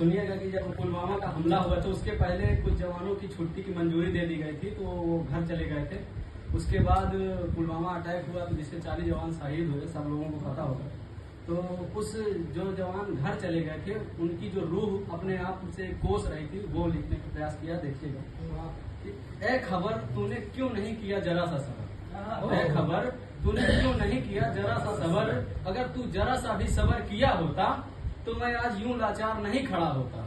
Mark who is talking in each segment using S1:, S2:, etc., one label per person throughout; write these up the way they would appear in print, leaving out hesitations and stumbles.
S1: सुनिएगा कि जब पुलवामा का हमला हुआ तो उसके पहले कुछ जवानों की छुट्टी की मंजूरी दे दी गई थी, तो वो घर चले गए थे। उसके बाद पुलवामा अटैक हुआ तो जिससे 40 जवान शहीद हुए, सब लोगों को पता होगा। तो उस जो जवान घर चले गए थे उनकी जो रूह अपने आप से कोस रही थी, वो लिखने का प्रयास किया। देखिएगा, ए खबर तूने क्यों नहीं किया जरा सा सबर, ए खबर तूने क्यों नहीं किया जरा सा सबर, अगर तू जरा सा भी सबर किया होता तो मैं आज यूं लाचार नहीं खड़ा होता।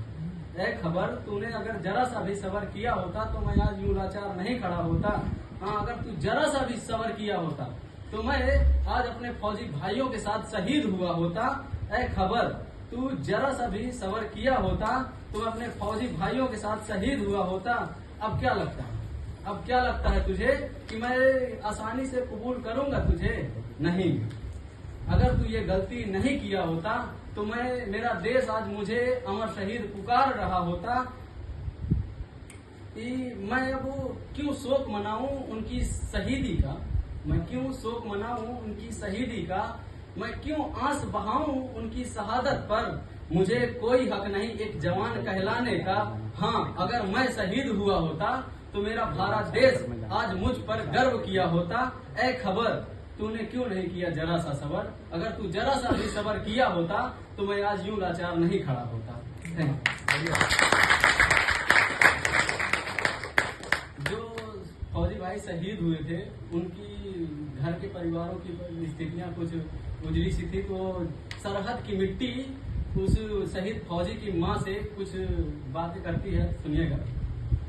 S1: ए खबर तूने अगर जरा सा भी सबर किया होता तो मैं आज यूं लाचार नहीं खड़ा होता। हाँ, अगर तू जरा सा भी सबर किया होता तो मैं आज अपने फौजी भाइयों के साथ शहीद हुआ होता। ए खबर तू जरा सा भी सबर किया होता तो मैं अपने फौजी भाइयों के साथ शहीद हुआ होता। अब क्या लगता है, अब क्या लगता है तुझे कि मैं आसानी से कबूल करूंगा तुझे? नहीं, अगर तू ये गलती नहीं किया होता तो मेरा देश आज मुझे अमर शहीद पुकार रहा होता। कि मैं अब क्यों शोक मनाऊं उनकी शहीदी का, मैं क्यों शोक मनाऊं उनकी शहीदी का, मैं क्यों आंस बहाऊं उनकी शहादत पर, मुझे कोई हक नहीं एक जवान कहलाने का। हाँ, अगर मैं शहीद हुआ होता तो मेरा भारत देश आज मुझ पर गर्व किया होता। ए खबर तूने क्यों नहीं किया जरा सा सबर, अगर तू जरा सा भी सबर किया होता तो मैं आज यूं लाचार नहीं खड़ा होता। जो फौजी भाई शहीद हुए थे उनकी घर के परिवारों की स्थितियां कुछ उजली सी थी, तो सरहद की मिट्टी उस शहीद फौजी की माँ से कुछ बातें करती है। सुनिएगा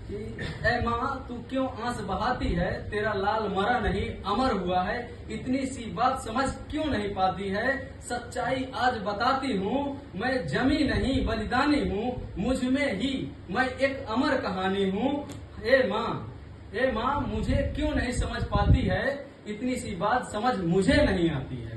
S1: कि ए माँ तू क्यों आंस बहाती है, तेरा लाल मरा नहीं अमर हुआ है, इतनी सी बात समझ क्यों नहीं पाती है, सच्चाई आज बताती हूँ, मैं जमी नहीं बलिदानी हूँ, मुझ में ही मैं एक अमर कहानी हूँ। ए माँ मुझे क्यों नहीं समझ पाती है, इतनी सी बात समझ मुझे नहीं आती है।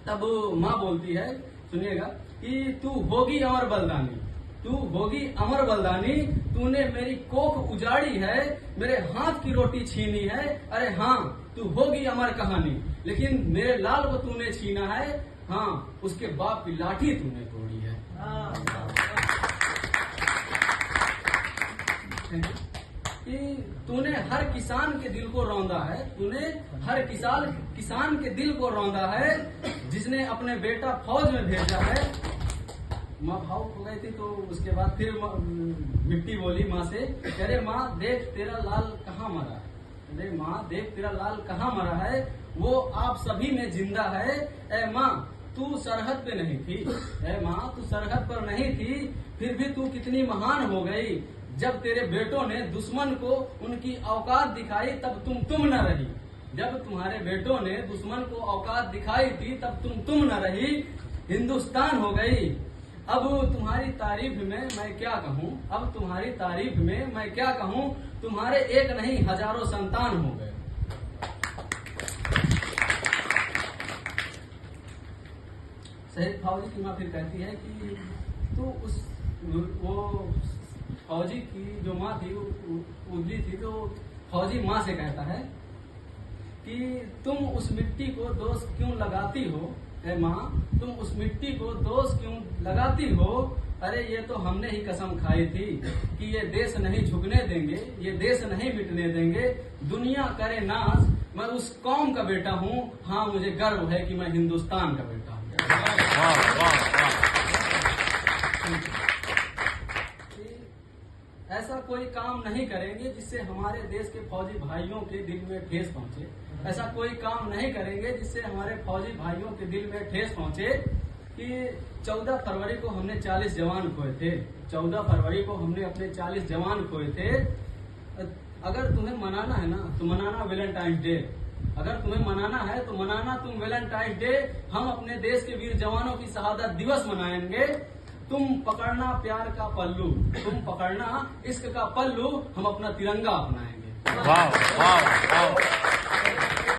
S1: तब माँ बोलती है, सुनिएगा, कि तू होगी अमर बलिदानी, तू होगी अमर बलिदानी, तूने मेरी कोख उजाड़ी है, मेरे हाथ की रोटी छीनी है। अरे हाँ, तू होगी अमर कहानी, लेकिन मेरे लाल को तूने छीना है। हाँ, उसके बाप की लाठी तूने तोड़ी है। कि तूने हर किसान के दिल को रौंदा है, तूने हर किसान के दिल को रौंदा है, जिसने अपने बेटा फौज में भेजा है। माँ भावुक हो गई थी, तो उसके बाद फिर मिट्टी बोली माँ से, अरे माँ देख तेरा लाल कहाँ मरा है, अरे माँ देख तेरा लाल कहाँ मरा है, वो आप सभी में जिंदा है। ए माँ तू सरहद पे नहीं थी, ए माँ तू सरहद पर नहीं थी, फिर भी तू कितनी महान हो गई। जब तेरे बेटों ने दुश्मन को उनकी औकात दिखाई तब तुम न रही, जब तुम्हारे बेटों ने दुश्मन को औकात दिखाई थी तब तुम न रही, हिंदुस्तान हो गई। अब तुम्हारी तारीफ में मैं क्या कहूँ, अब तुम्हारी तारीफ में मैं क्या कहूँ, तुम्हारे एक नहीं हजारों संतान हो गए। शहीद फौजी की माँ फिर कहती है कि तो वो फौजी की जो माँ थी उजली थी, तो फौजी माँ से कहता है कि तुम उस मिट्टी को दोष क्यों लगाती हो, ए माँ तुम उस मिट्टी को दोष क्यों लगाती हो। अरे ये तो हमने ही कसम खाई थी कि ये देश नहीं झुकने देंगे, ये देश नहीं मिटने देंगे, दुनिया करे नाज मैं उस कौम का बेटा हूँ। हाँ, मुझे गर्व है कि मैं हिंदुस्तान का बेटा हूँ। ऐसा कोई काम नहीं करेंगे जिससे हमारे देश के फौजी भाइयों के दिल में ठेस पहुंचे, ऐसा कोई काम नहीं करेंगे जिससे हमारे फौजी भाइयों के दिल में ठेस पहुंचे। कि 14 फरवरी को हमने 40 जवान खोए थे, 14 फरवरी को हमने अपने 40 जवान खोए थे। अगर तुम्हें मनाना है ना तो मनाना वैलेंटाइन डे, अगर तुम्हें मनाना है तो मनाना तुम वैलेंटाइन डे, हम अपने देश के वीर जवानों की शहादत दिवस मनाएंगे। तुम पकड़ना प्यार का पल्लू, तुम पकड़ना इश्क का पल्लू, हम अपना तिरंगा अपनाएंगे। वाह वाह वाह।